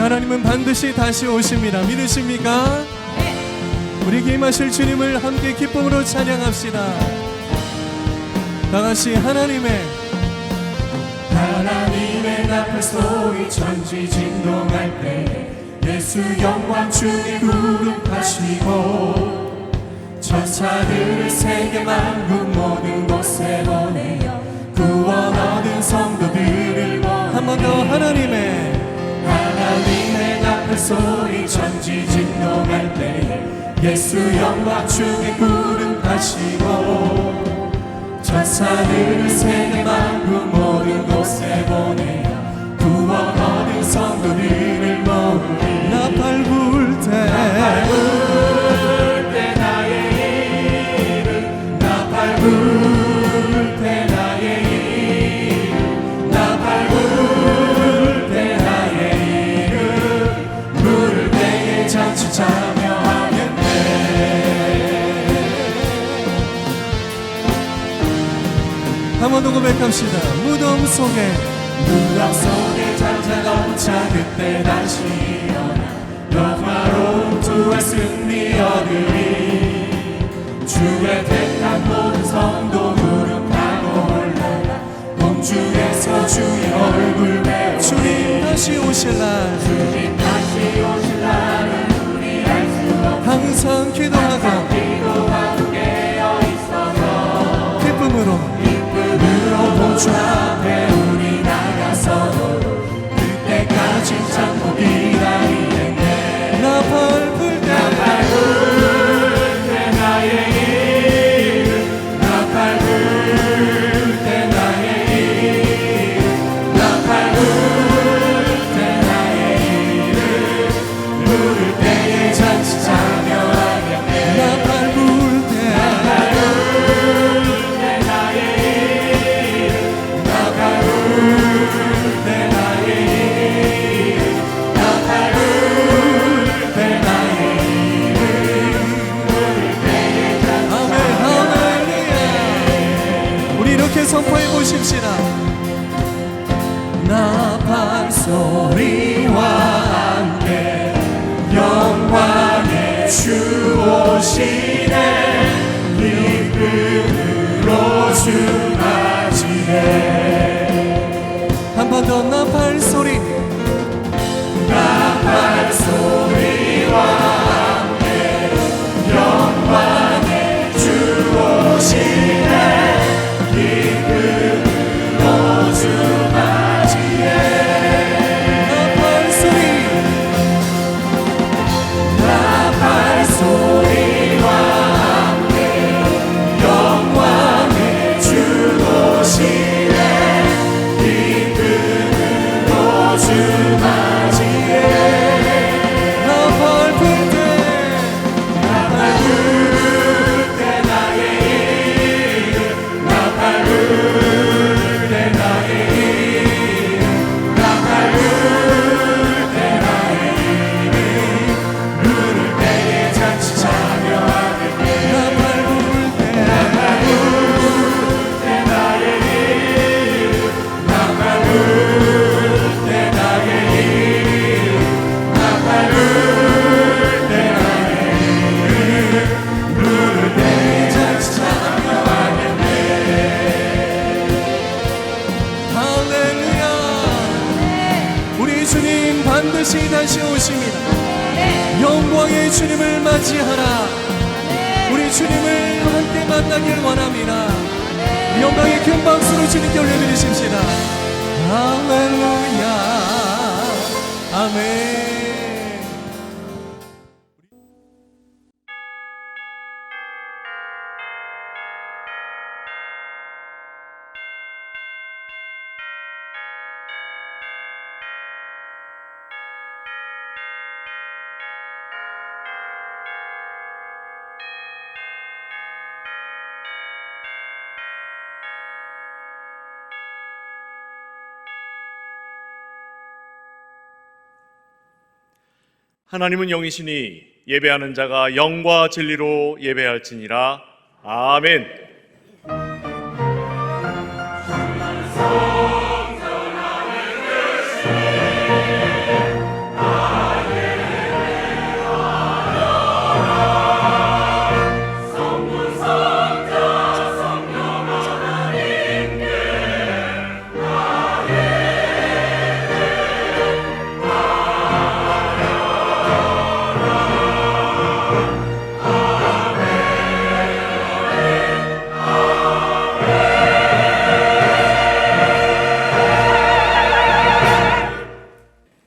하나님은 반드시 다시 오십니다. 믿으십니까? 우리에게 임하실 주님을 함께 기쁨으로 찬양합시다. 다같이 하나님의 나팔 소리 천지 진동할 때 예수 영광 중에 구름하시고 천사들을 세계 만국 모든 곳에 보내어 구원 얻은 성도들을 한 번 더 하나님의 나팔 소리 천지 진동할 때 예수 영광 중에 구름하시고 천사들을 세계 만국 모든 곳에 보내어 구원 얻은 성도들을 모으리 나팔 불 때 나의 이름 나팔 불 때 나의 이름 나팔 불 때 나의 이름 부를 때에 잔치 참여하겠네. 한 번 더 고백합시다. 무덤 속에 잠자 넘차 그때 다시 일어나 영화로운 주의 승리 얻으리. 주의 택한 모든 성도 무릎하고 올라가 공중에서 주의 얼굴 배우리. 주님 다시 오실 날 주님 다시 오실 날은 우리 알 수 없어. 항상 기도하고 깨어 있어서 기쁨으로 주 앞에 우리 나가서 그때까지 참고 기다리겠네. 나팔 불 때 나의 이름 나팔 불 때 나의 이름 나팔 불 때 나의 이름 부를 때에 잔치 참여하겠네. 나팔 불 때 선포해 보십시다. 나팔 소리와 함께 영광의 주 오시네. 기쁨으로 주 맞이해. 한 번 더 나팔 소리 나팔 소리와 함께 영광의 주 오시네. 반드시 다시 오십니다. 영광의 주님을 맞이하라. 우리 주님을 함께 만나길 원합니다. 영광의 큰 박수로 주님께 올려드리십시다. 할렐루야 아멘. 하나님은 영이시니 예배하는 자가 영과 진리로 예배할지니라. 아멘. 성전하는 것이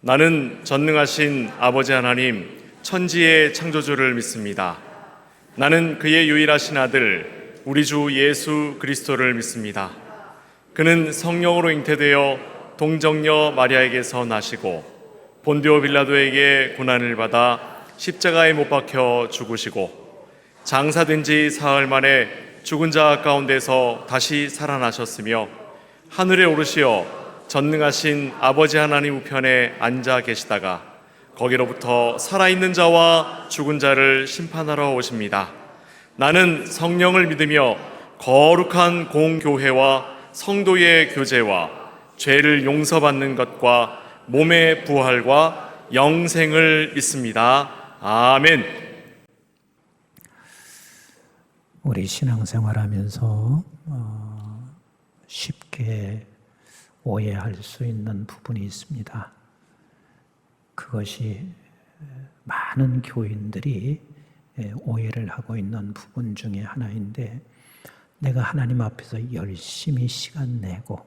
나는 전능하신 아버지 하나님, 천지의 창조주를 믿습니다. 나는 그의 유일하신 아들, 우리 주 예수 그리스도를 믿습니다. 그는 성령으로 잉태되어 동정녀 마리아에게서 나시고 본디오 빌라도에게 고난을 받아 십자가에 못 박혀 죽으시고 장사된 지 사흘 만에 죽은 자 가운데서 다시 살아나셨으며 하늘에 오르시어 전능하신 아버지 하나님 우편에 앉아 계시다가 거기로부터 살아있는 자와 죽은 자를 심판하러 오십니다. 나는 성령을 믿으며 거룩한 공교회와 성도의 교제와 죄를 용서받는 것과 몸의 부활과 영생을 믿습니다. 아멘. 우리 신앙생활하면서 쉽게 오해할 수 있는 부분이 있습니다. 그것이 많은 교인들이 오해를 하고 있는 부분 중에 하나인데, 내가 하나님 앞에서 열심히 시간 내고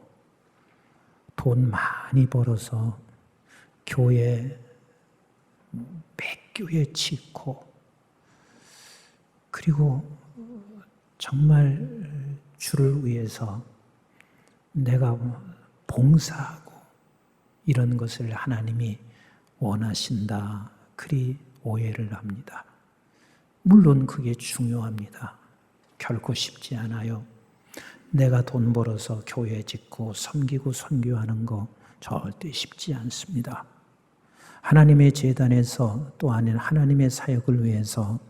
돈 많이 벌어서 교회 몇 교회 짓고, 그리고 정말 주를 위해서 내가 봉사하고 이런 것을 하나님이 원하신다, 그리 오해를 합니다. 물론 그게 중요합니다. 결코 쉽지 않아요. 내가 돈 벌어서 교회 짓고 섬기고 선교하는 거 절대 쉽지 않습니다. 하나님의 제단에서 또 아닌 하나님의 사역을 위해서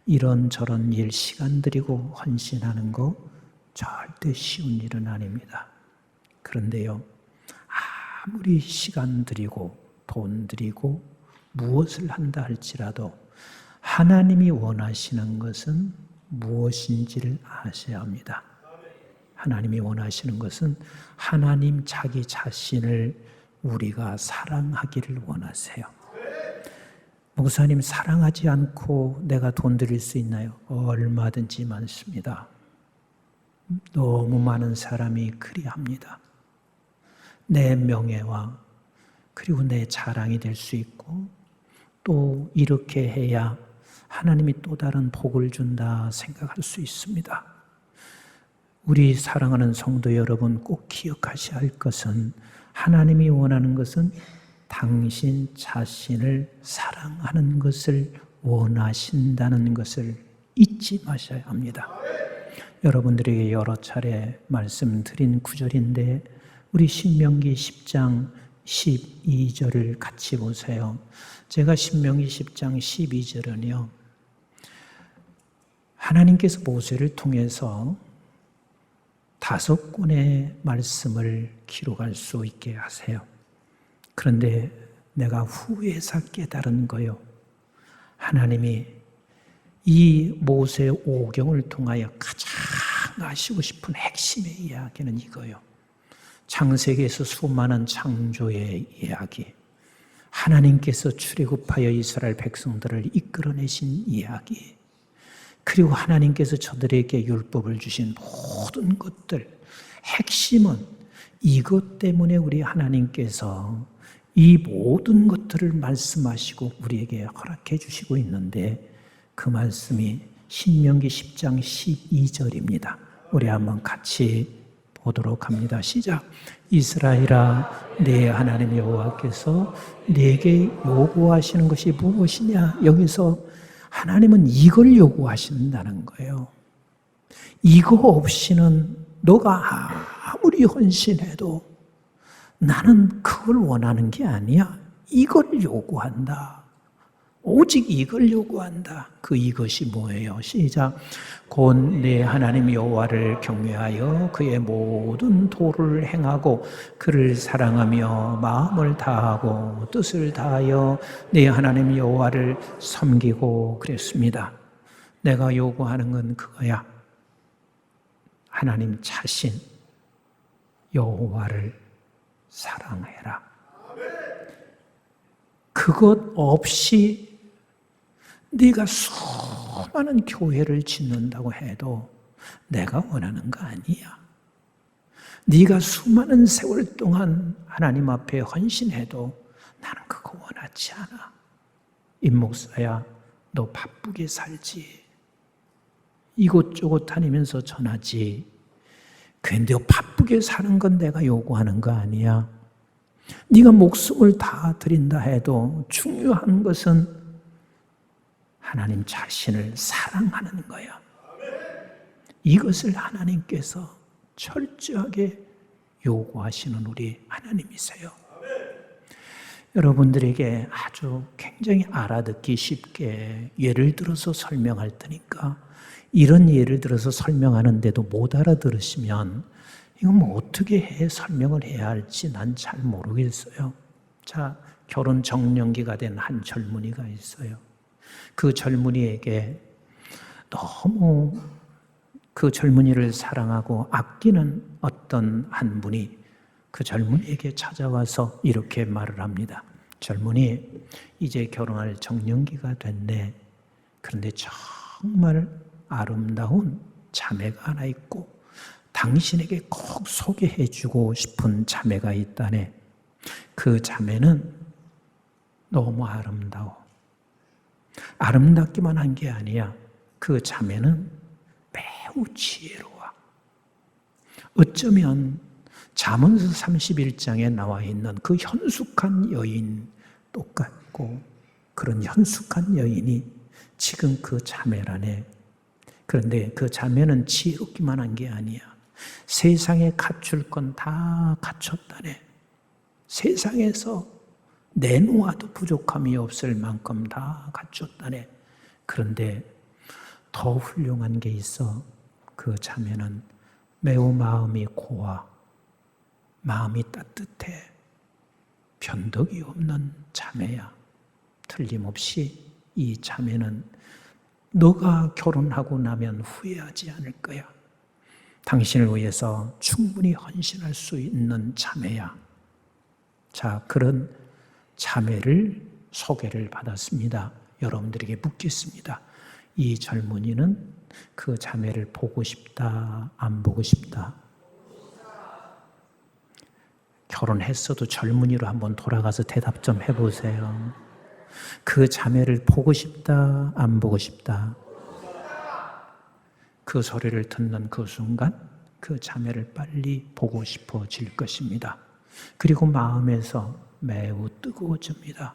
이런저런 일 시간 들이고 헌신하는 거 절대 쉬운 일은 아닙니다. 그런데요, 아무리 시간 들이고 돈 들이고 무엇을 한다 할지라도 하나님이 원하시는 것은 무엇인지를 아셔야 합니다. 하나님이 원하시는 것은 하나님 자기 자신을 우리가 사랑하기를 원하세요. 목사님, 사랑하지 않고 내가 돈 드릴 수 있나요? 얼마든지 많습니다. 너무 많은 사람이 그리합니다. 내 명예와 그리고 내 자랑이 될 수 있고, 또 이렇게 해야 하나님이 또 다른 복을 준다 생각할 수 있습니다. 우리 사랑하는 성도 여러분, 꼭 기억하셔야 할 것은, 하나님이 원하는 것은 당신 자신을 사랑하는 것을 원하신다는 것을 잊지 마셔야 합니다. 여러분들에게 여러 차례 말씀드린 구절인데, 우리 신명기 10장 12절을 같이 보세요. 제가 신명기 10장 12절은요, 하나님께서 모세를 통해서 5권의 말씀을 기록할 수 있게 하세요. 그런데 내가 후에서 깨달은 거요, 하나님이 이 모세 오경을 통하여 가장 하시고 싶은 핵심의 이야기는 이거요. 창세기에서 수많은 창조의 이야기, 하나님께서 출애굽하여 이스라엘 백성들을 이끌어내신 이야기, 그리고 하나님께서 저들에게 율법을 주신 모든 것들, 핵심은 이것 때문에 우리 하나님께서 이 모든 것들을 말씀하시고 우리에게 허락해 주시고 있는데, 그 말씀이 신명기 10장 12절입니다. 우리 한번 같이 보도록 합니다. 시작. 이스라엘아, 내 하나님 여호와께서 내게 요구하시는 것이 무엇이냐? 여기서 하나님은 이걸 요구하신다는 거예요. 이거 없이는 너가 아무리 헌신해도 나는 그걸 원하는 게 아니야. 이걸 요구한다. 오직 이걸 요구한다. 그 이것이 뭐예요? 시작. 곧 내 하나님 여호와를 경외하여 그의 모든 도를 행하고 그를 사랑하며 마음을 다하고 뜻을 다하여 내 하나님 여호와를 섬기고 그랬습니다. 내가 요구하는 건 그거야. 하나님 자신 여호와를 사랑해라. 그것 없이 네가 수많은 교회를 짓는다고 해도 내가 원하는 거 아니야. 네가 수많은 세월 동안 하나님 앞에 헌신해도 나는 그거 원하지 않아. 임 목사야, 너 바쁘게 살지. 이곳저곳 다니면서 전하지. 그런데 바쁘게 사는 건 내가 요구하는 거 아니야. 네가 목숨을 다 드린다 해도 중요한 것은 하나님 자신을 사랑하는 거야. 이것을 하나님께서 철저하게 요구하시는 우리 하나님이세요. 여러분들에게 아주 굉장히 알아듣기 쉽게 예를 들어서 설명할 테니까 이런 예를 들어서 설명하는데도 못 알아들으시면 이건 뭐 어떻게 설명을 해야 할지 난 잘 모르겠어요. 자, 결혼 정년기가 된 한 젊은이가 있어요. 그 젊은이에게 너무 그 젊은이를 사랑하고 아끼는 어떤 한 분이 그 젊은이에게 찾아와서 이렇게 말을 합니다. 젊은이, 이제 결혼할 정년기가 됐네. 그런데 정말 아름다운 자매가 하나 있고 당신에게 꼭 소개해주고 싶은 자매가 있다네. 그 자매는 너무 아름다워. 아름답기만 한 게 아니야. 그 자매는 매우 지혜로워. 어쩌면 잠언서 31장에 나와 있는 그 현숙한 여인 똑같고 그런 현숙한 여인이 지금 그 자매라네. 그런데 그 자매는 지혜롭기만 한 게 아니야. 세상에 갖출 건 다 갖췄다네. 세상에서 내놓아도 부족함이 없을 만큼 다 갖췄다네. 그런데 더 훌륭한 게 있어. 그 자매는 매우 마음이 고와 마음이 따뜻해. 변덕이 없는 자매야. 틀림없이 이 자매는 너가 결혼하고 나면 후회하지 않을 거야. 당신을 위해서 충분히 헌신할 수 있는 자매야. 자, 그런 자매를 소개를 받았습니다. 여러분들에게 묻겠습니다. 이 젊은이는 그 자매를 보고 싶다, 안 보고 싶다? 결혼했어도 젊은이로 한번 돌아가서 대답 좀 해보세요. 그 자매를 보고 싶다, 안 보고 싶다? 그 소리를 듣는 그 순간 그 자매를 빨리 보고 싶어질 것입니다. 그리고 마음에서 매우 뜨거워집니다.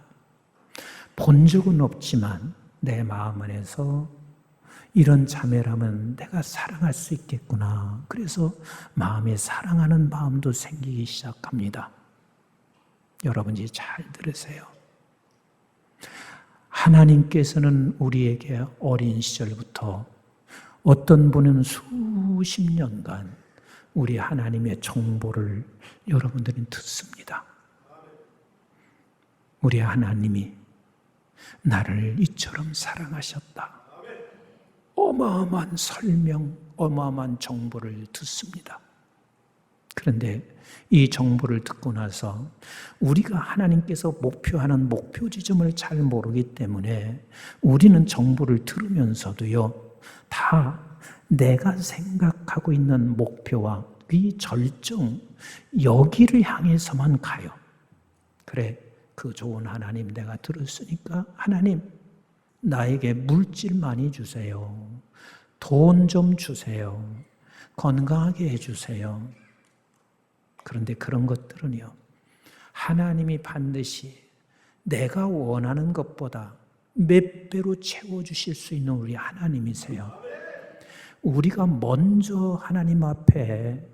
본 적은 없지만 내 마음 안에서 이런 자매라면 내가 사랑할 수 있겠구나. 그래서 마음에 사랑하는 마음도 생기기 시작합니다. 여러분이 잘 들으세요. 하나님께서는 우리에게 어린 시절부터 어떤 분은 수십 년간 우리 하나님의 정보를 여러분들은 듣습니다. 우리 하나님이 나를 이처럼 사랑하셨다. 어마어마한 설명, 어마어마한 정보를 듣습니다. 그런데 이 정보를 듣고 나서 우리가 하나님께서 목표하는 목표 지점을 잘 모르기 때문에 우리는 정보를 들으면서도요, 다 내가 생각하고 있는 목표와 이 절정, 여기를 향해서만 가요. 그래, 그 좋은 하나님 내가 들었으니까 하나님 나에게 물질 많이 주세요. 돈 좀 주세요. 건강하게 해주세요. 그런데 그런 것들은요, 하나님이 반드시 내가 원하는 것보다 몇 배로 채워주실 수 있는 우리 하나님이세요. 우리가 먼저 하나님 앞에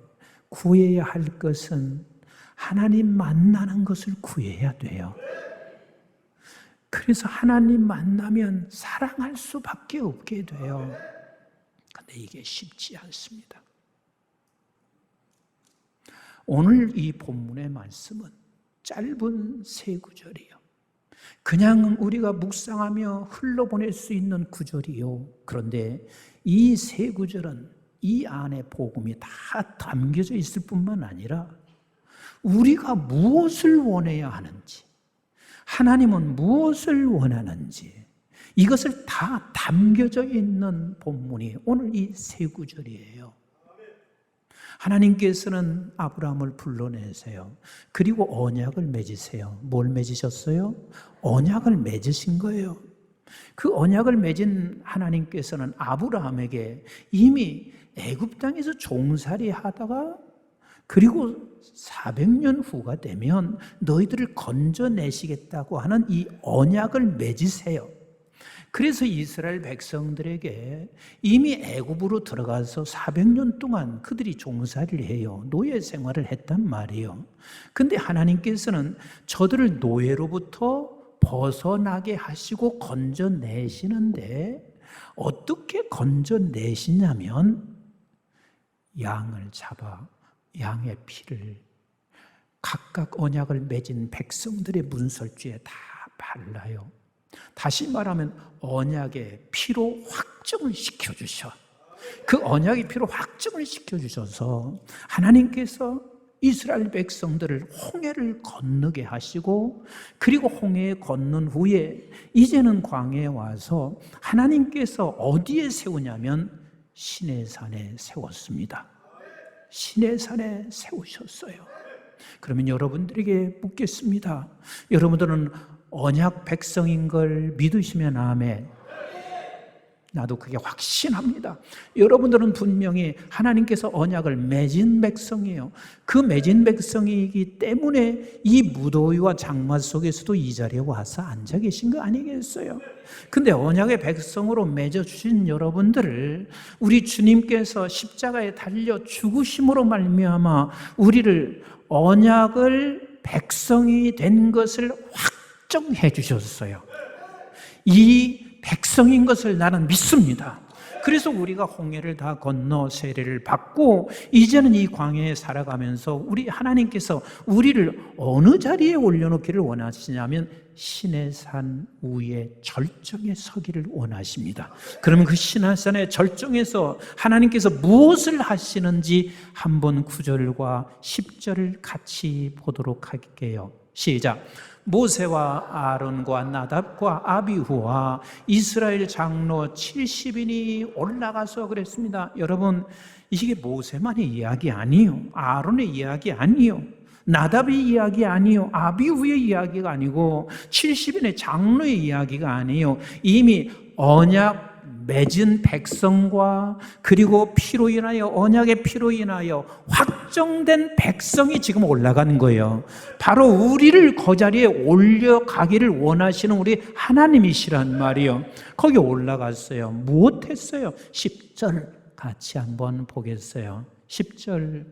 구해야 할 것은 하나님 만나는 것을 구해야 돼요. 그래서 하나님 만나면 사랑할 수밖에 없게 돼요. 근데 이게 쉽지 않습니다. 오늘 이 본문의 말씀은 짧은 세 구절이에요. 그냥 우리가 묵상하며 흘러보낼 수 있는 구절이요. 그런데 이 세 구절은 이 안에 복음이 다 담겨져 있을 뿐만 아니라 우리가 무엇을 원해야 하는지, 하나님은 무엇을 원하는지, 이것을 다 담겨져 있는 본문이 오늘 이 세 구절이에요. 하나님께서는 아브라함을 불러내세요. 그리고 언약을 맺으세요. 뭘 맺으셨어요? 언약을 맺으신 거예요. 그 언약을 맺은 하나님께서는 아브라함에게 이미 애굽 땅에서 종살이 하다가 그리고 400년 후가 되면 너희들을 건져내시겠다고 하는 이 언약을 맺으세요. 그래서 이스라엘 백성들에게 이미 애굽으로 들어가서 400년 동안 그들이 종살이를 해요. 노예 생활을 했단 말이에요. 근데 하나님께서는 저들을 노예로부터 벗어나게 하시고 건져내시는데 어떻게 건져내시냐면 양을 잡아 양의 피를 각각 언약을 맺은 백성들의 문설주에 다 발라요. 다시 말하면 언약의 피로 확정을 시켜주셔. 그 언약의 피로 확정을 시켜주셔서 하나님께서 이스라엘 백성들을 홍해를 건너게 하시고 그리고 홍해에 건넌 후에 이제는 광야에 와서 하나님께서 어디에 세우냐면 시내산에 세웠습니다. 시내산에 세우셨어요. 그러면 여러분들에게 묻겠습니다. 여러분들은 언약 백성인 걸 믿으시면 아멘. 나도 그게 확신합니다. 여러분들은 분명히 하나님께서 언약을 맺은 백성이에요. 그 맺은 백성이기 때문에 이 무더위와 장마 속에서도 이 자리에 와서 앉아 계신 거 아니겠어요? 근데 언약의 백성으로 맺어주신 여러분들을 우리 주님께서 십자가에 달려 죽으심으로 말미암아 우리를 언약을 백성이 된 것을 확정해 주셨어요. 이 백성인 것을 나는 믿습니다. 그래서 우리가 홍해를 다 건너 세례를 받고 이제는 이 광야에 살아가면서 우리 하나님께서 우리를 어느 자리에 올려놓기를 원하시냐면 시내산 위에 절정에 서기를 원하십니다. 그러면 그 시내산의 절정에서 하나님께서 무엇을 하시는지 한번 9절과 10절을 같이 보도록 할게요. 시작. 모세와 아론과 나답과 아비후와 이스라엘 장로 70인이 올라가서 그랬습니다. 여러분, 이게 모세만의 이야기 아니에요. 아론의 이야기 아니에요. 나답의 이야기 아니에요. 아비후의 이야기가 아니고 70인의 장로의 이야기가 아니에요. 이미 언약 맺은 백성과 그리고 피로 인하여 언약의 피로 인하여 확정된 백성이 지금 올라가는 거예요. 바로 우리를 그 자리에 올려가기를 원하시는 우리 하나님이시란 말이에요. 거기 올라갔어요. 무엇 했어요? 10절 같이 한번 보겠어요. 10절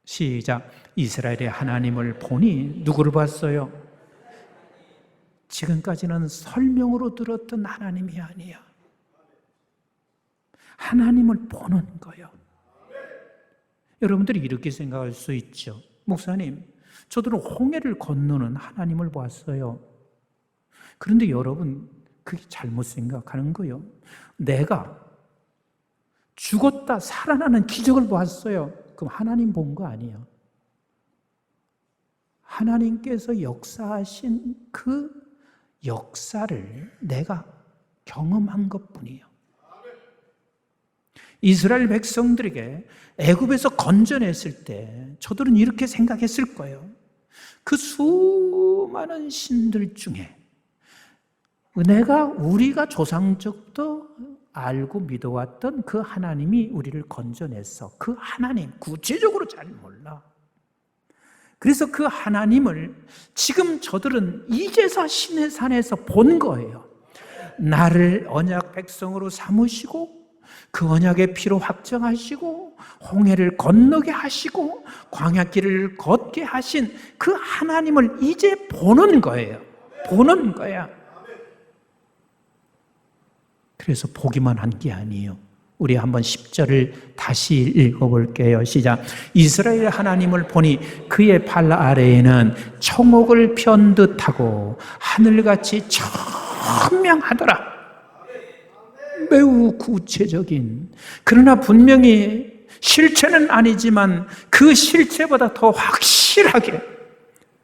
시작. 이스라엘의 하나님을 보니 누구를 봤어요? 지금까지는 설명으로 들었던 하나님이 아니야. 하나님을 보는 거예요. 여러분들이 이렇게 생각할 수 있죠. 목사님, 저들은 홍해를 건너는 하나님을 봤어요. 그런데 여러분, 그게 잘못 생각하는 거예요. 내가 죽었다 살아나는 기적을 봤어요. 그럼 하나님 본 거 아니에요. 하나님께서 역사하신 그 역사를 내가 경험한 것뿐이에요. 이스라엘 백성들에게 애굽에서 건져냈을 때 저들은 이렇게 생각했을 거예요. 그 수많은 신들 중에 우리가 조상적도 알고 믿어왔던 그 하나님이 우리를 건져냈어. 그 하나님 구체적으로 잘 몰라. 그래서 그 하나님을 지금 저들은 이제서 시내산에서 본 거예요. 나를 언약 백성으로 삼으시고 그 언약의 피로 확정하시고 홍해를 건너게 하시고 광야길을 걷게 하신 그 하나님을 이제 보는 거예요. 보는 거야. 그래서 보기만 한 게 아니에요. 우리 한번 10절을 다시 읽어볼게요. 시작. 이스라엘 하나님을 보니 그의 발 아래에는 청옥을 편 듯하고 하늘같이 청명하더라. 매우 구체적인, 그러나 분명히 실체는 아니지만 그 실체보다 더 확실하게,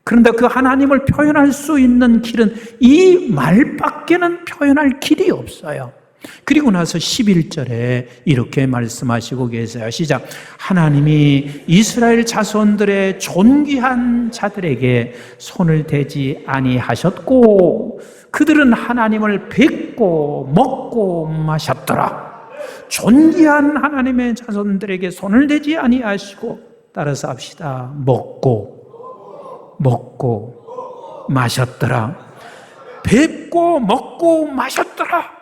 그런데 그 하나님을 표현할 수 있는 길은 이 말밖에는 표현할 길이 없어요. 그리고 나서 11절에 이렇게 말씀하시고 계세요. 시작. 하나님이 이스라엘 자손들의 존귀한 자들에게 손을 대지 아니하셨고 그들은 하나님을 뵙고 먹고 마셨더라. 존귀한 하나님의 자손들에게 손을 대지 아니하시고, 따라서 합시다. 먹고 마셨더라. 뵙고 먹고 마셨더라.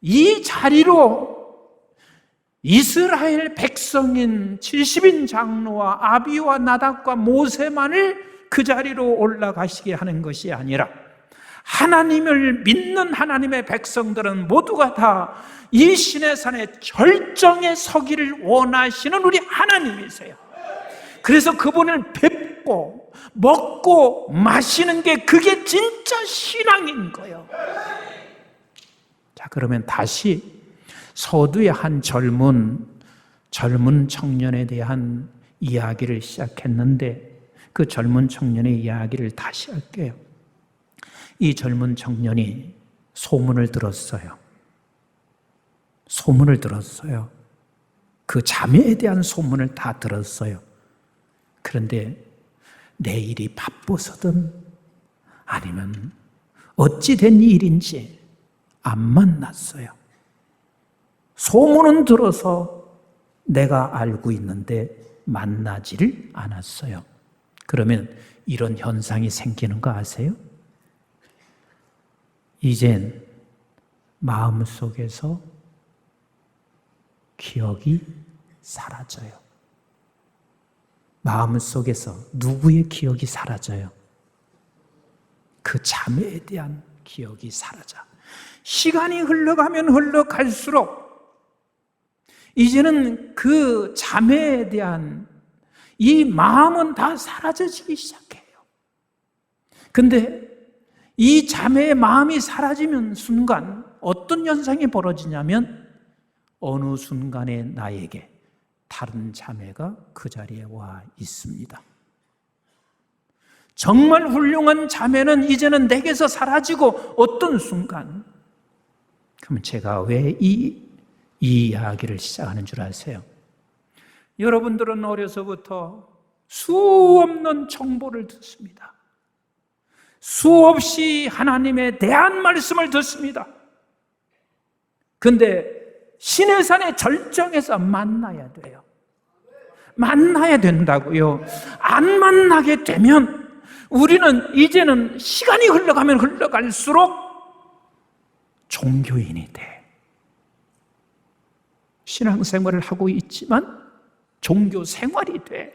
이 자리로 이스라엘 백성인 70인 장로와 아비와 나답과 모세만을 그 자리로 올라가시게 하는 것이 아니라 하나님을 믿는 하나님의 백성들은 모두가 다 이 시내산의 절정에 서기를 원하시는 우리 하나님이세요. 그래서 그분을 뵙고 먹고 마시는 게 그게 진짜 신앙인 거예요. 자, 그러면 다시 서두의 한 젊은 청년에 대한 이야기를 시작했는데 그 젊은 청년의 이야기를 다시 할게요. 이 젊은 청년이 소문을 들었어요. 그 자매에 대한 소문을 다 들었어요. 그런데 내일이 바빠서든 아니면 어찌 된 일인지 안 만났어요. 소문은 들어서 내가 알고 있는데 만나지를 않았어요. 그러면 이런 현상이 생기는 거 아세요? 이젠 마음속에서 기억이 사라져요. 마음속에서 누구의 기억이 사라져요? 그 자매에 대한 기억이 사라져. 시간이 흘러가면 흘러갈수록 이제는 그 자매에 대한 이 마음은 다 사라지기 시작해요. 근데 이 자매의 마음이 사라지는 순간 어떤 현상이 벌어지냐면 어느 순간에 나에게 다른 자매가 그 자리에 와 있습니다. 정말 훌륭한 자매는 이제는 내게서 사라지고 어떤 순간, 그럼 제가 왜 이 이야기를 시작하는 줄 아세요? 여러분들은 어려서부터 수없는 정보를 듣습니다. 수없이 하나님에 대한 말씀을 듣습니다. 근데 시내산의 절정에서 만나야 돼요. 만나야 된다고요. 안 만나게 되면 우리는 이제는 시간이 흘러가면 흘러갈수록 종교인이 돼. 신앙생활을 하고 있지만 종교 생활이 돼.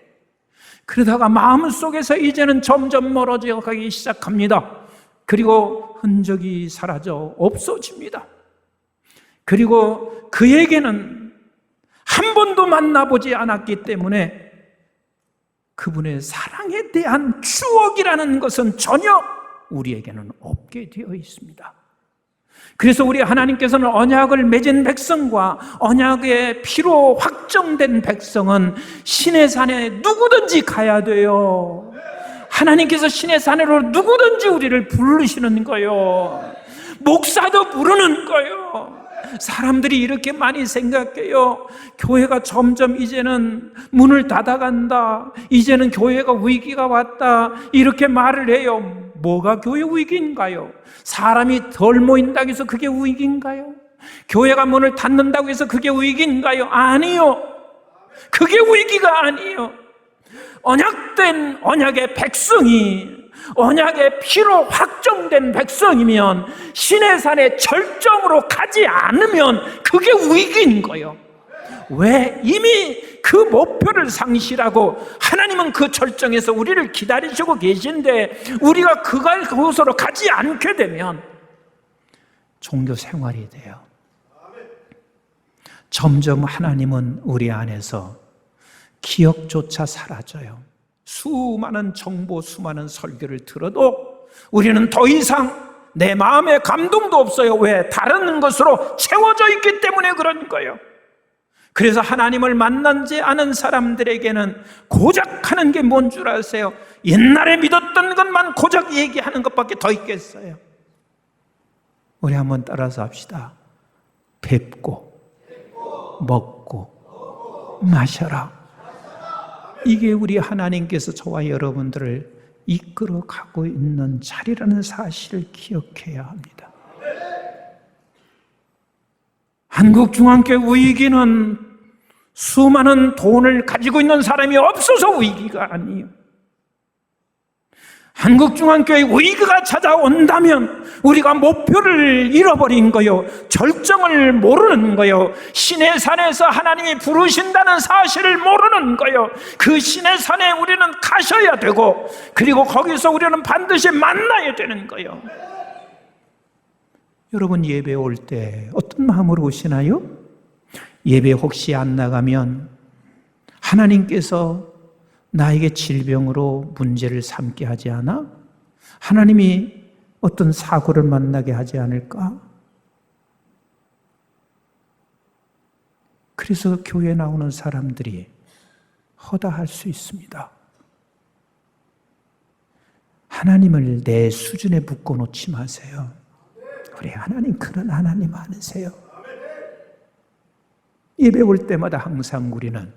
그러다가 마음속에서 이제는 점점 멀어져 가기 시작합니다. 그리고 흔적이 사라져 없어집니다. 그리고 그에게는 한 번도 만나보지 않았기 때문에 그분의 사랑에 대한 추억이라는 것은 전혀 우리에게는 없게 되어 있습니다. 그래서 우리 하나님께서는 언약을 맺은 백성과 언약의 피로 확정된 백성은 시내산에 누구든지 가야 돼요. 하나님께서 시내산으로 누구든지 우리를 부르시는 거예요. 목사도 부르는 거예요. 사람들이 이렇게 많이 생각해요. 교회가 점점 이제는 문을 닫아간다. 이제는 교회가 위기가 왔다. 이렇게 말을 해요. 뭐가 교회 위기인가요? 사람이 덜 모인다고 해서 그게 위기인가요? 교회가 문을 닫는다고 해서 그게 위기인가요? 아니요. 그게 위기가 아니에요. 언약된 언약의 백성이 언약의 피로 확정된 백성이면 시내산의 절정으로 가지 않으면 그게 위기인 거예요. 왜? 이미 그 목표를 상실하고 하나님은 그 절정에서 우리를 기다리시고 계신데 우리가 그곳으로 가지 않게 되면 종교 생활이 돼요. 점점 하나님은 우리 안에서 기억조차 사라져요. 수많은 정보, 수많은 설교를 들어도 우리는 더 이상 내 마음에 감동도 없어요. 왜? 다른 것으로 채워져 있기 때문에 그런 거예요. 그래서 하나님을 만나지 않은 사람들에게는 고작 하는 게 뭔 줄 아세요? 옛날에 믿었던 것만 고작 얘기하는 것밖에 더 있겠어요. 우리 한번 따라서 합시다. 뵙고 먹고 마셔라. 이게 우리 하나님께서 저와 여러분들을 이끌어 가고 있는 자리라는 사실을 기억해야 합니다. 한국중앙교회 위기는 수많은 돈을 가지고 있는 사람이 없어서 위기가 아니에요. 한국중앙교회 위기가 찾아온다면 우리가 목표를 잃어버린 거요, 절정을 모르는 거요, 신의 산에서 하나님이 부르신다는 사실을 모르는 거요, 그 신의 산에 우리는 가셔야 되고, 그리고 거기서 우리는 반드시 만나야 되는 거요. 여러분, 예배 올 때 어떤 마음으로 오시나요? 예배 혹시 안 나가면 하나님께서 나에게 질병으로 문제를 삼게 하지 않아? 하나님이 어떤 사고를 만나게 하지 않을까? 그래서 교회에 나오는 사람들이 허다할 수 있습니다. 하나님을 내 수준에 묶어놓지 마세요. 우리 하나님 그런 하나님 아니세요? 예배 올 때마다 항상 우리는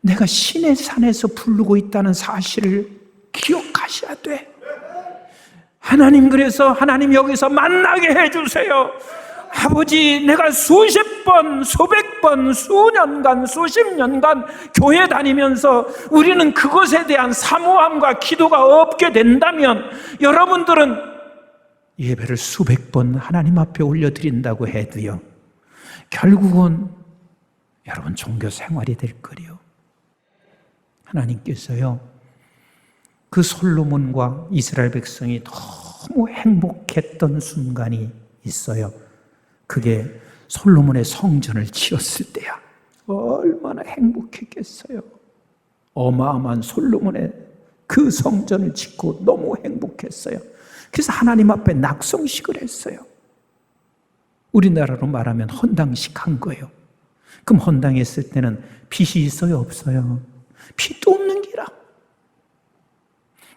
내가 신의 산에서 부르고 있다는 사실을 기억하셔야 돼. 하나님, 그래서 하나님 여기서 만나게 해주세요. 아버지, 내가 수십 번, 수백 번, 수년간, 수십 년간 교회 다니면서 우리는 그것에 대한 사모함과 기도가 없게 된다면 여러분들은 예배를 수백 번 하나님 앞에 올려드린다고 해도요, 결국은 여러분 종교 생활이 될 거요. 하나님께서요, 그 솔로몬과 이스라엘 백성이 너무 행복했던 순간이 있어요. 그게 솔로몬의 성전을 지었을 때야. 얼마나 행복했겠어요. 어마어마한 솔로몬의 그 성전을 짓고 너무 행복했어요. 그래서 하나님 앞에 낙성식을 했어요. 우리나라로 말하면 헌당식 한 거예요. 그럼 헌당했을 때는 빚이 있어요, 없어요? 빚도 없는 기라.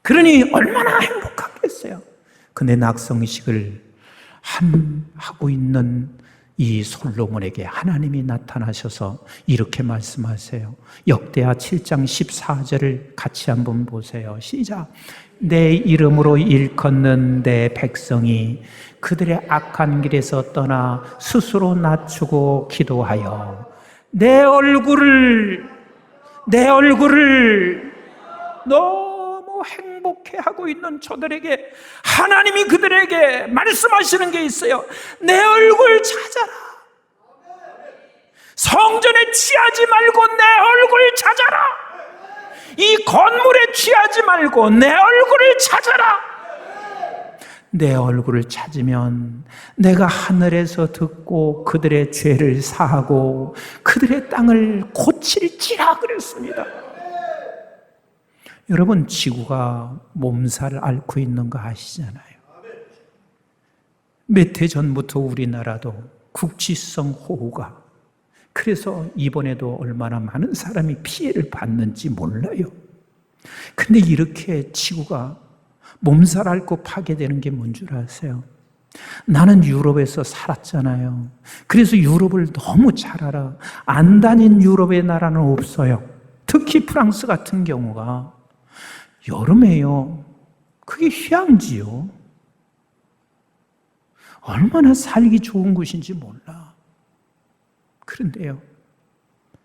그러니 얼마나 행복하겠어요. 근데 낙성식을 하고 있는 이 솔로몬에게 하나님이 나타나셔서 이렇게 말씀하세요. 역대하 7장 14절을 같이 한번 보세요. 시작. 내 이름으로 일컫는 내 백성이 그들의 악한 길에서 떠나 스스로 낮추고 기도하여 내 얼굴을 너무 행복해하고 있는 저들에게 하나님이 그들에게 말씀하시는 게 있어요. 내 얼굴 찾아라. 성전에 취하지 말고 내 얼굴 찾아라. 이 건물에 취하지 말고 내 얼굴을 찾아라. 내 얼굴을 찾으면 내가 하늘에서 듣고 그들의 죄를 사하고 그들의 땅을 고칠지라 그랬습니다. 여러분, 지구가 몸살을 앓고 있는 거 아시잖아요. 몇 해 전부터 우리나라도 국지성 호우가, 그래서 이번에도 얼마나 많은 사람이 피해를 받는지 몰라요. 근데 이렇게 지구가 몸살 앓고 파괴되는 게 뭔 줄 아세요? 나는 유럽에서 살았잖아요. 그래서 유럽을 너무 잘 알아. 안 다닌 유럽의 나라는 없어요. 특히 프랑스 같은 경우가 여름에요, 그게 휴양지요. 얼마나 살기 좋은 곳인지 몰라. 그런데요,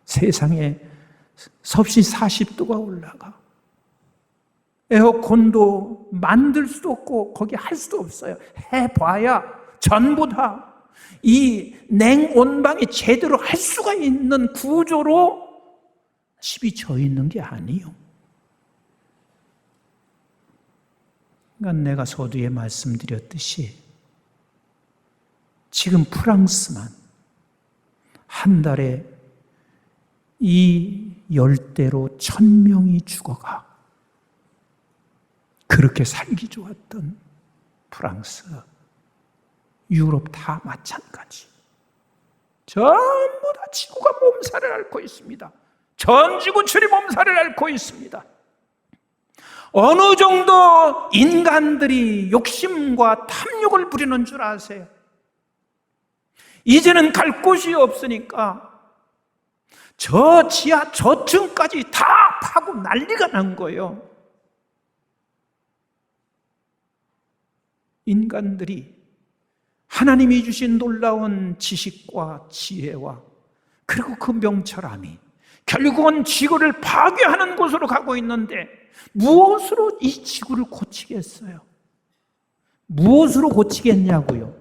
세상에 섭씨 40도가 올라가. 에어컨도 만들 수도 없고 거기 할 수도 없어요. 해봐야 전부 다 이 냉온방이 제대로 할 수가 있는 구조로 집이 져 있는 게 아니에요. 그러니까 내가 서두에 말씀드렸듯이 지금 프랑스만 한 달에 이 열대로 1000명이 죽어가. 그렇게 살기 좋았던 프랑스, 유럽 다 마찬가지. 전부 다 지구가 몸살을 앓고 있습니다. 전 지구촌이 몸살을 앓고 있습니다. 어느 정도 인간들이 욕심과 탐욕을 부리는 줄 아세요? 이제는 갈 곳이 없으니까 저 지하 저층까지 다 파고 난리가 난 거예요. 인간들이 하나님이 주신 놀라운 지식과 지혜와 그리고 그 명철함이 결국은 지구를 파괴하는 곳으로 가고 있는데 무엇으로 이 지구를 고치겠어요? 무엇으로 고치겠냐고요?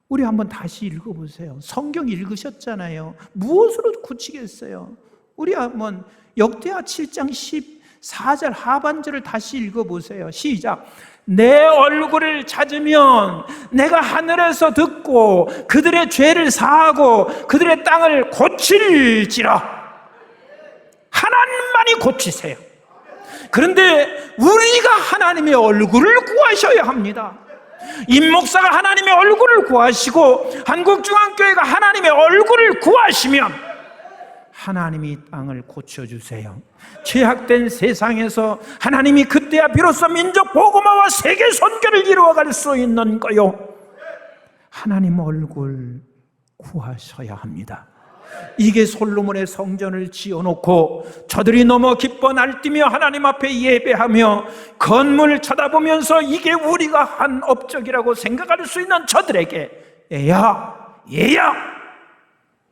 우리 한번 다시 읽어보세요. 성경 읽으셨잖아요. 무엇으로 고치겠어요? 우리 한번 역대하 7장 14절 하반절을 다시 읽어보세요. 시작. 내 얼굴을 찾으면 내가 하늘에서 듣고 그들의 죄를 사하고 그들의 땅을 고칠지라. 하나님만이 고치세요. 그런데 우리가 하나님의 얼굴을 구하셔야 합니다. 임 목사가 하나님의 얼굴을 구하시고 한국중앙교회가 하나님의 얼굴을 구하시면 하나님이 땅을 고쳐주세요. 죄악된 세상에서 하나님이 그때야 비로소 민족 복음화와 세계 선교를 이루어갈 수 있는 거요. 하나님 얼굴 구하셔야 합니다. 이게 솔로몬의 성전을 지어놓고 저들이 너무 기뻐 날뛰며 하나님 앞에 예배하며 건물을 쳐다보면서 이게 우리가 한 업적이라고 생각할 수 있는 저들에게 얘야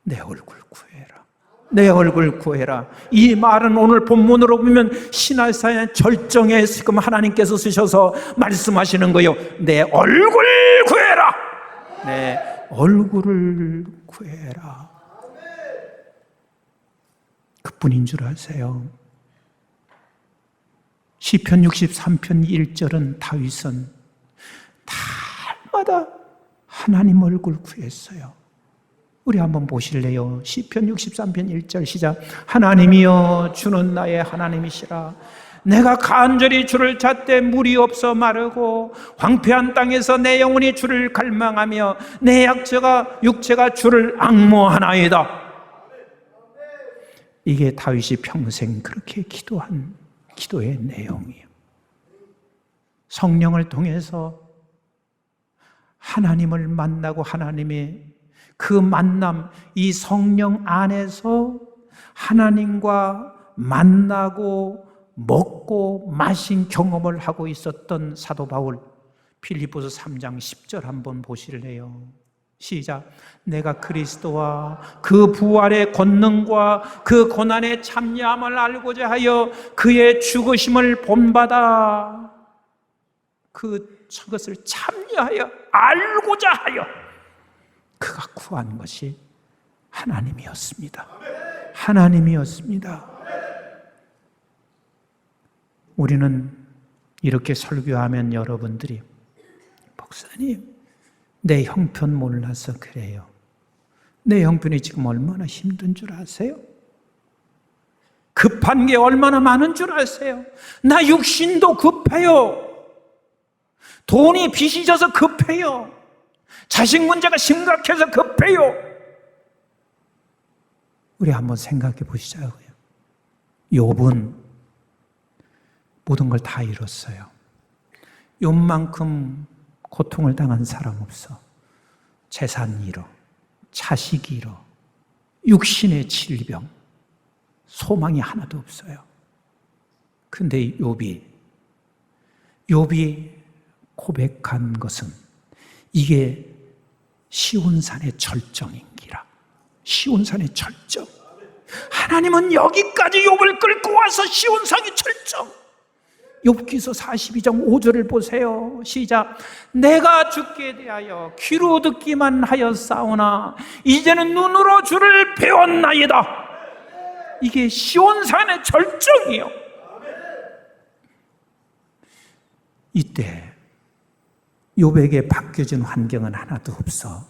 내 얼굴 구해라, 내 얼굴 구해라. 이 말은 오늘 본문으로 보면 신화사의 절정에 지금 하나님께서 쓰셔서 말씀하시는 거예요. 내 얼굴 구해라, 내 얼굴을 구해라. 그뿐인 줄 아세요? 시편 63편 1절은 다윗은 달마다 하나님 얼굴 구했어요. 우리 한번 보실래요? 시편 63편 1절 시작. 하나님이여 주는 나의 하나님이시라. 내가 간절히 주를 찾되 물이 없어 마르고 황폐한 땅에서 내 영혼이 주를 갈망하며 내 육체가 주를 앙모하나이다. 이게 다윗이 평생 그렇게 기도한 기도의 내용이에요. 성령을 통해서 하나님을 만나고 하나님의 그 만남, 이 성령 안에서 하나님과 만나고 먹고 마신 경험을 하고 있었던 사도 바울. 필리포스 3장 10절 한번 보실래요? 시작. 내가 그리스도와 그 부활의 권능과 그 고난의 참여함을 알고자 하여 그의 죽으심을 본받아 그것을 참여하여 알고자 하여 그가 구한 것이 하나님이었습니다. 하나님이었습니다. 우리는 이렇게 설교하면 여러분들이 목사님 내 형편 몰라서 그래요. 내 형편이 지금 얼마나 힘든 줄 아세요? 급한 게 얼마나 많은 줄 아세요? 나 육신도 급해요. 돈이 빚이 져서 급해요. 자식 문제가 심각해서 급해요. 우리 한번 생각해 보시자고요. 욥은 모든 걸 다 잃었어요. 욥만큼 고통을 당한 사람 없어. 재산 잃어, 자식 잃어, 육신의 질병, 소망이 하나도 없어요. 근데 욥이 고백한 것은 이게 시온산의 절정인기라. 시온산의 절정. 하나님은 여기까지 욥을 끌고 와서 시온산의 절정. 욥기서 42장 5절을 보세요. 시작. 내가 주께 대하여 귀로 듣기만 하였사오나 이제는 눈으로 주를 배웠나이다. 이게 시온산의 절정이요. 이때 욥에게 바뀌어진 환경은 하나도 없어.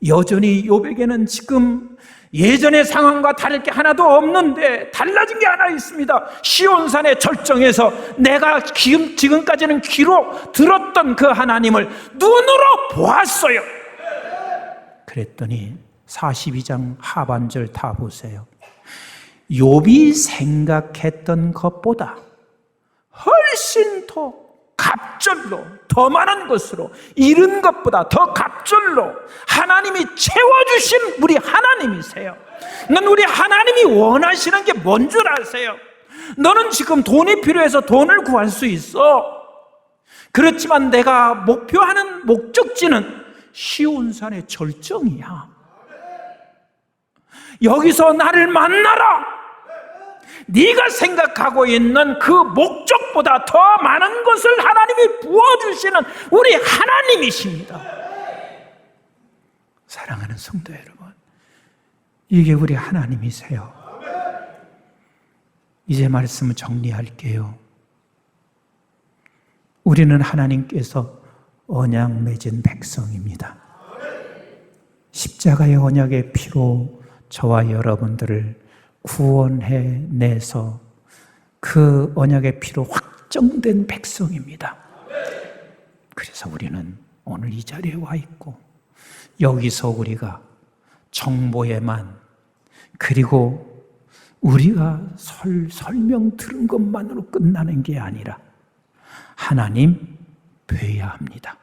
여전히 욥에게는 지금 예전의 상황과 다를 게 하나도 없는데 달라진 게 하나 있습니다. 시온산의 절정에서 내가 지금까지는 귀로 들었던 그 하나님을 눈으로 보았어요. 그랬더니 42장 하반절 다 보세요. 욥이 생각했던 것보다 훨씬 더 갑절로, 더 많은 것으로, 잃은 것보다 더 갑절로 하나님이 채워주신 우리 하나님이세요. 넌 우리 하나님이 원하시는 게 뭔 줄 아세요? 너는 지금 돈이 필요해서 돈을 구할 수 있어. 그렇지만 내가 목표하는 목적지는 시온산의 절정이야. 여기서 나를 만나라. 네가 생각하고 있는 그 목적보다 더 많은 것을 하나님이 부어주시는 우리 하나님이십니다. 사랑하는 성도 여러분, 이게 우리 하나님이세요. 이제 말씀을 정리할게요. 우리는 하나님께서 언약 맺은 백성입니다. 십자가의 언약의 피로 저와 여러분들을 구원해 내서 그 언약의 피로 확정된 백성입니다. 그래서 우리는 오늘 이 자리에 와 있고, 여기서 우리가 정보에만, 그리고 우리가 설명 들은 것만으로 끝나는 게 아니라 하나님 뵈야 합니다.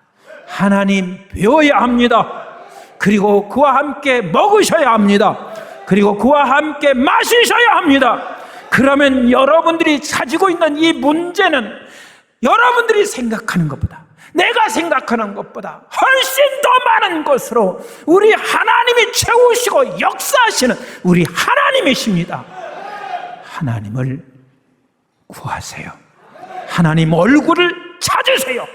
하나님 배워야 합니다. 그리고 그와 함께 먹으셔야 합니다. 그리고 그와 함께 마시셔야 합니다. 그러면 여러분들이 가지고 있는 이 문제는 여러분들이 생각하는 것보다, 내가 생각하는 것보다 훨씬 더 많은 것으로 우리 하나님이 채우시고 역사하시는 우리 하나님이십니다. 하나님을 구하세요. 하나님 얼굴을 찾으세요.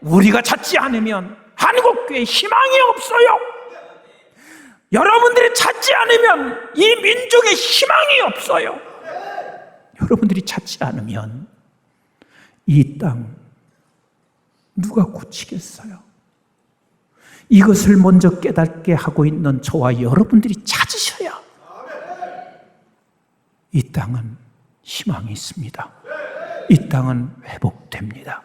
우리가 찾지 않으면 한국교회에 희망이 없어요. 여러분들이 찾지 않으면 이 민족에 희망이 없어요. 여러분들이 찾지 않으면 이 땅 누가 고치겠어요? 이것을 먼저 깨닫게 하고 있는 저와 여러분들이 찾으셔야 이 땅은 희망이 있습니다. 이 땅은 회복됩니다.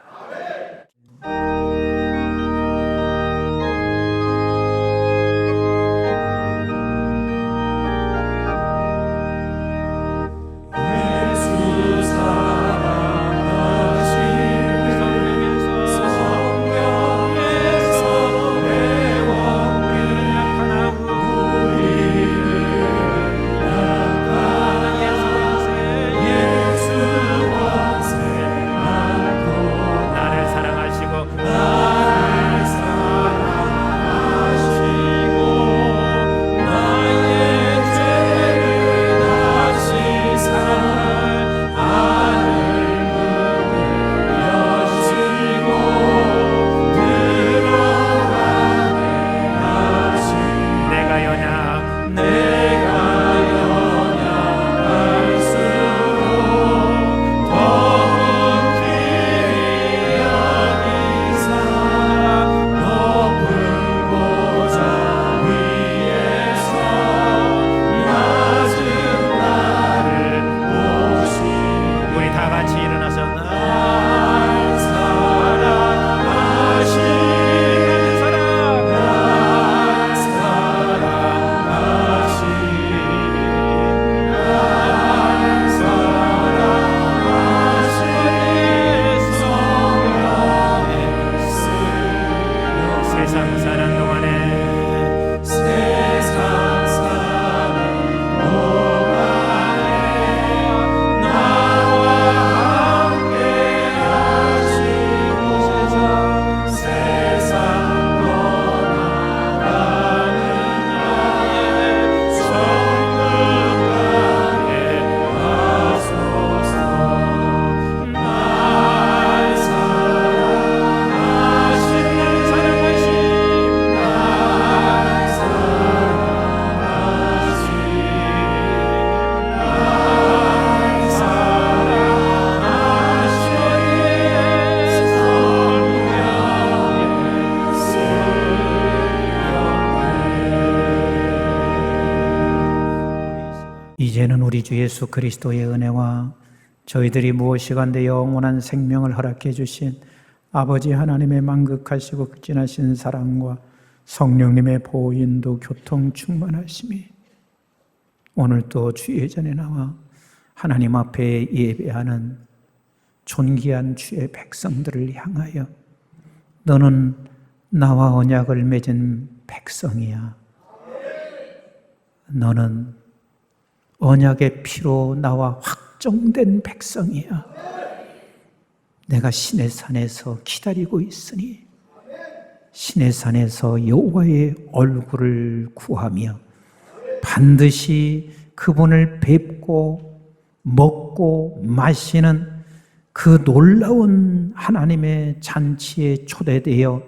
이제는 우리 주 예수 그리스도의 은혜와 저희들이 무엇이간데 영원한 생명을 허락해 주신 아버지 하나님의 만극하시고 극진하신 사랑과 성령님의 보인도 교통 충만하심이 오늘도 주의 전에 나와 하나님 앞에 예배하는 존귀한 주의 백성들을 향하여 너는 나와 언약을 맺은 백성이야. 너는 언약의 피로 나와 확정된 백성이야. 내가 신의 산에서 기다리고 있으니 신의 산에서 여호와의 얼굴을 구하며 반드시 그분을 뵙고 먹고 마시는 그 놀라운 하나님의 잔치에 초대되어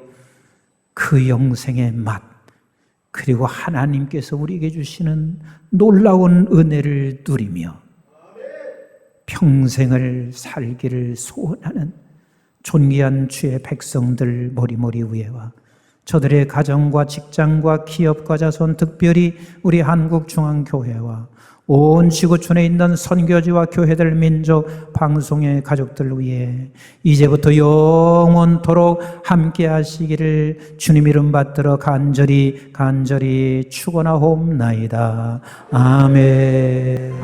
그 영생의 맛, 그리고 하나님께서 우리에게 주시는 놀라운 은혜를 누리며 평생을 살기를 소원하는 존귀한 주의 백성들 머리머리 위에와 저들의 가정과 직장과 기업과 자손, 특별히 우리 한국중앙교회와 온 지구촌에 있는 선교지와 교회들, 민족, 방송의 가족들 위해 이제부터 영원토록 함께 하시기를 주님 이름 받들어 간절히 축원하옵나이다. 아멘.